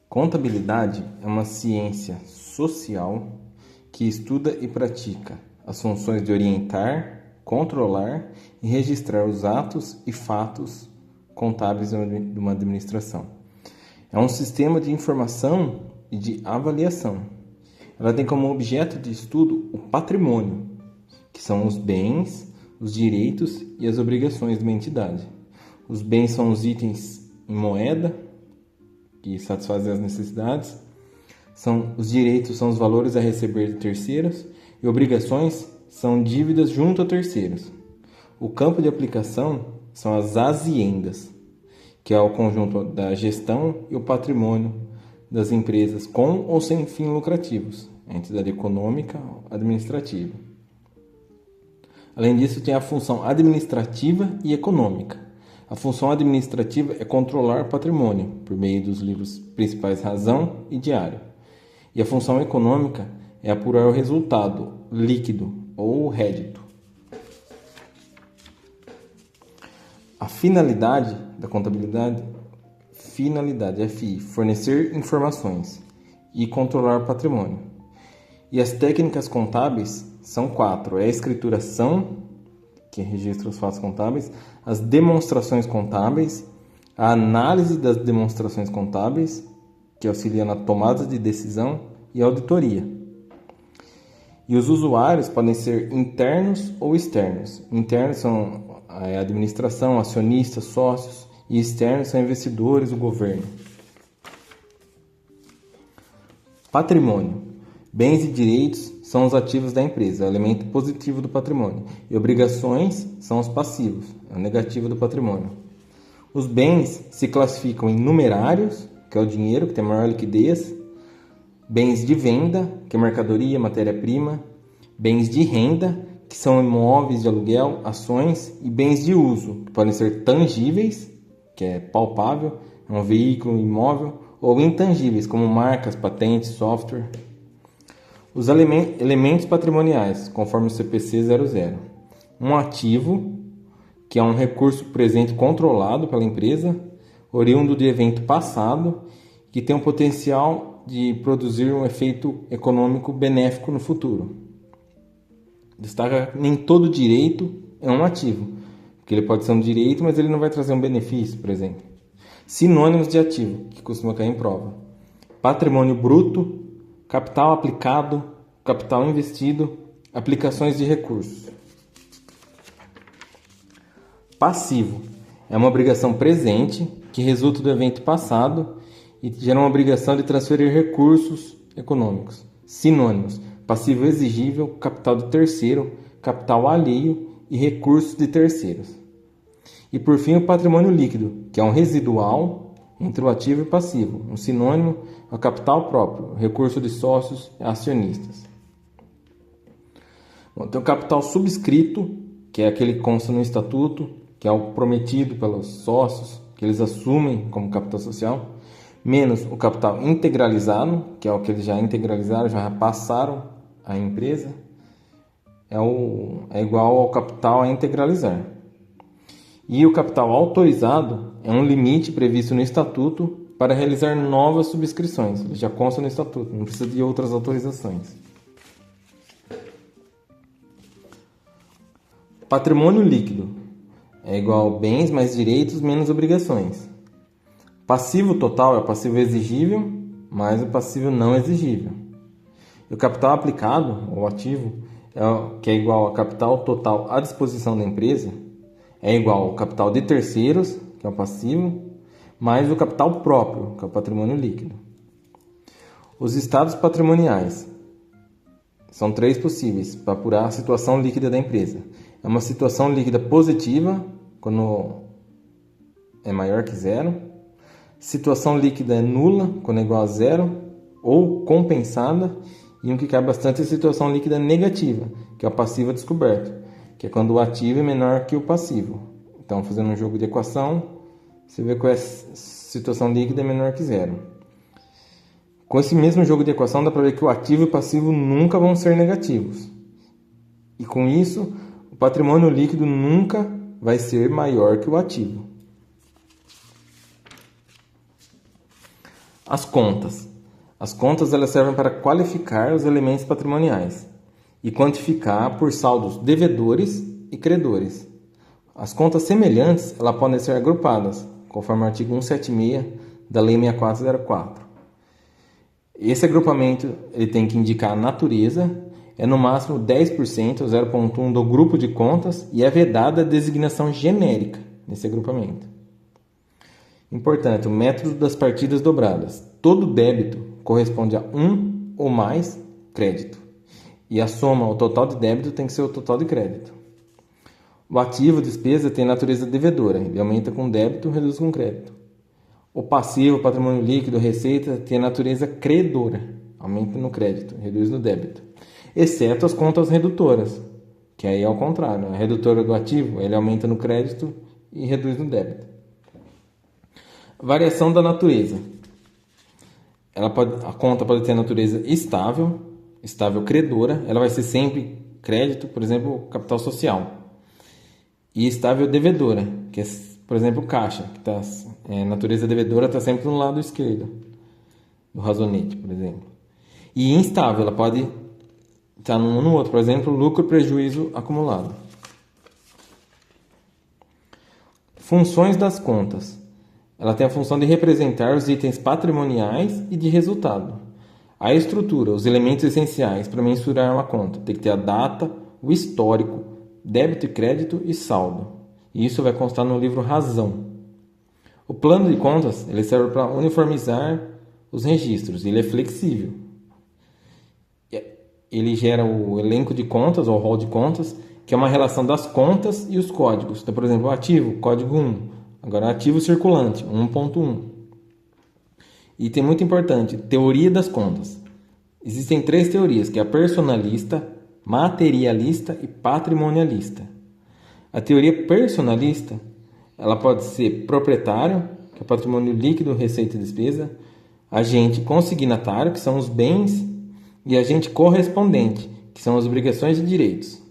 Contabilidade é uma ciência social que estuda e pratica as funções de orientar, controlar e registrar os atos e fatos contábeis de uma administração. É um sistema de informação e de avaliação. Ela tem como objeto de estudo o patrimônio, que são os bens, os direitos e as obrigações de uma entidade. Os bens são os itens em moeda, que satisfazem as necessidades. Os direitos são os valores a receber de terceiros e obrigações são dívidas junto a terceiros. O campo de aplicação são as aziendas, que é o conjunto da gestão e o patrimônio das empresas com ou sem fins lucrativos, a entidade econômica ou administrativa. Além disso, tem a função administrativa e econômica. A função administrativa é controlar o patrimônio, por meio dos livros principais Razão e Diário. E a função econômica é apurar o resultado líquido ou rédito. A finalidade da contabilidade, FI, fornecer informações e controlar o patrimônio. E as técnicas contábeis são 4. É a escrituração, que registra os fatos contábeis, as demonstrações contábeis, a análise das demonstrações contábeis, que auxilia na tomada de decisão, e a auditoria. E os usuários podem ser internos ou externos. Internos são a administração, acionistas, sócios, e externos são investidores, o governo. Patrimônio. Bens e direitos são os ativos da empresa, é o elemento positivo do patrimônio. E obrigações são os passivos, é o negativo do patrimônio. Os bens se classificam em numerários, que é o dinheiro, que tem maior liquidez. Bens de venda, que é mercadoria, matéria-prima. Bens de renda, que são imóveis de aluguel, ações. E bens de uso, que podem ser tangíveis, que é palpável, é um veículo imóvel, ou intangíveis, como marcas, patentes, software. Os elementos patrimoniais, conforme o CPC 00. Um ativo, que é um recurso presente controlado pela empresa, oriundo de evento passado, que tem o potencial de produzir um efeito econômico benéfico no futuro. Destaca que nem todo direito é um ativo, porque ele pode ser um direito, mas ele não vai trazer um benefício, por exemplo. Sinônimos de ativo, que costuma cair em prova. Patrimônio bruto, capital aplicado, capital investido, aplicações de recursos. Passivo é uma obrigação presente que resulta do evento passado e gera uma obrigação de transferir recursos econômicos. Sinônimos: passivo exigível, capital de terceiro, capital alheio e recursos de terceiros. E por fim, o patrimônio líquido, que é um residual entre o ativo e o passivo. Um sinônimo é o capital próprio, recurso de sócios e acionistas. Bom, tem o capital subscrito, que é aquele que consta no estatuto, que é o prometido pelos sócios, que eles assumem como capital social, menos o capital integralizado, que é o que eles já integralizaram, já passaram à empresa, é igual ao capital a integralizar. E o capital autorizado é um limite previsto no estatuto para realizar novas subscrições. Ele já consta no estatuto, não precisa de outras autorizações. Patrimônio líquido é igual a bens mais direitos menos obrigações. Passivo total é o passivo exigível mais o passivo não exigível. E o capital aplicado, ou ativo, que é igual ao capital total à disposição da empresa, é igual ao capital de terceiros, que é o passivo, mais o capital próprio, que é o patrimônio líquido. Os estados patrimoniais são 3 possíveis para apurar a situação líquida da empresa. É uma situação líquida positiva, quando é maior que zero. Situação líquida é nula, quando é igual a zero, ou compensada. E um que cai bastante é a situação líquida negativa, que é o passivo descoberto, que é quando o ativo é menor que o passivo. Então, fazendo um jogo de equação, você vê que a situação líquida é menor que zero. Com esse mesmo jogo de equação, dá para ver que o ativo e o passivo nunca vão ser negativos. E com isso, o patrimônio líquido nunca vai ser maior que o ativo. As contas. As contas elas servem para qualificar os elementos patrimoniais e quantificar por saldos devedores e credores. As contas semelhantes elas podem ser agrupadas, conforme o artigo 176 da Lei 6404. Esse agrupamento ele tem que indicar a natureza, é no máximo 10%, 0,1 do grupo de contas e é vedada a designação genérica nesse agrupamento. Importante, o método das partidas dobradas. Todo débito corresponde a um ou mais crédito e a soma, o total de débito tem que ser o total de crédito. O ativo, despesa, tem natureza devedora, ele aumenta com débito, reduz com crédito. O passivo, patrimônio líquido, receita, tem natureza credora, aumenta no crédito, reduz no débito. Exceto as contas redutoras, que aí é ao contrário. A redutora do ativo, ele aumenta no crédito e reduz no débito. Variação da natureza. A conta pode ter natureza estável credora, ela vai ser sempre crédito, por exemplo, capital social. E estável devedora, que é, por exemplo, caixa, que natureza devedora está sempre no lado esquerdo do razonete, por exemplo. E instável, ela pode estar num ou no outro, por exemplo, lucro e prejuízo acumulado. Funções das contas. Ela tem a função de representar os itens patrimoniais e de resultado. A estrutura, os elementos essenciais para mensurar uma conta. Tem que ter a data, o histórico, débito e crédito e saldo. E isso vai constar no livro Razão. O plano de contas ele serve para uniformizar os registros. Ele é flexível. Ele gera o elenco de contas, ou rol de contas, que é uma relação das contas e os códigos. Então, por exemplo, o ativo, código 1. Agora, ativo circulante, 1.1. Item muito importante, teoria das contas. Existem 3 teorias, que é a personalista, materialista e patrimonialista. A teoria personalista, ela pode ser proprietário, que é o patrimônio líquido, receita e despesa, agente consignatário, que são os bens, e agente correspondente, que são as obrigações e direitos.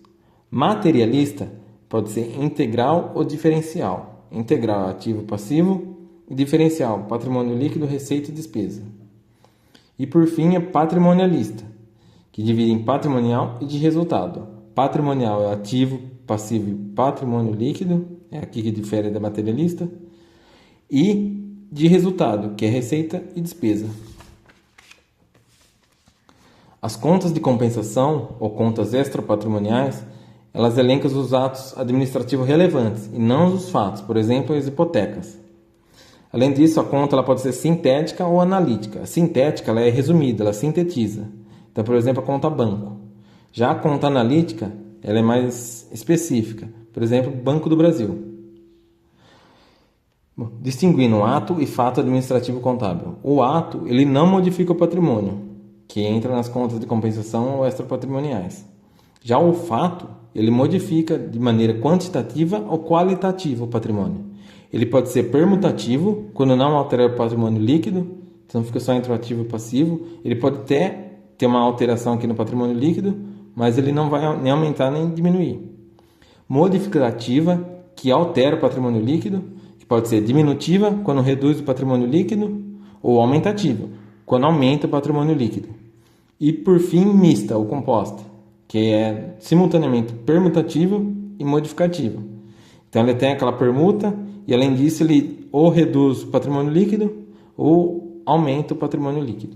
Materialista pode ser integral ou diferencial. Integral, ativo, passivo, e diferencial, patrimônio líquido, receita e despesa. E por fim é patrimonialista, que divide em patrimonial e de resultado. Patrimonial é ativo, passivo e patrimônio líquido, é aqui que difere da materialista, e de resultado, que é receita e despesa. As contas de compensação ou contas extrapatrimoniais, elas elencam os atos administrativos relevantes e não os fatos, por exemplo, as hipotecas. Além disso, a conta ela pode ser sintética ou analítica. A sintética ela é resumida, ela sintetiza. Então, por exemplo, a conta banco. Já a conta analítica ela é mais específica. Por exemplo, Banco do Brasil. Bom, distinguindo ato e fato administrativo contábil. O ato ele não modifica o patrimônio, que entra nas contas de compensação ou extrapatrimoniais. Já o fato ele modifica de maneira quantitativa ou qualitativa o patrimônio. Ele pode ser permutativo, quando não alterar o patrimônio líquido, então fica só entre o ativo e o passivo. Ele pode até ter uma alteração aqui no patrimônio líquido, mas ele não vai nem aumentar nem diminuir. Modificativa, que altera o patrimônio líquido, que pode ser diminutiva, quando reduz o patrimônio líquido, ou aumentativa, quando aumenta o patrimônio líquido. E por fim, mista ou composta, que é simultaneamente permutativa e modificativa. Então ele tem aquela permuta e além disso ele ou reduz o patrimônio líquido ou aumenta o patrimônio líquido.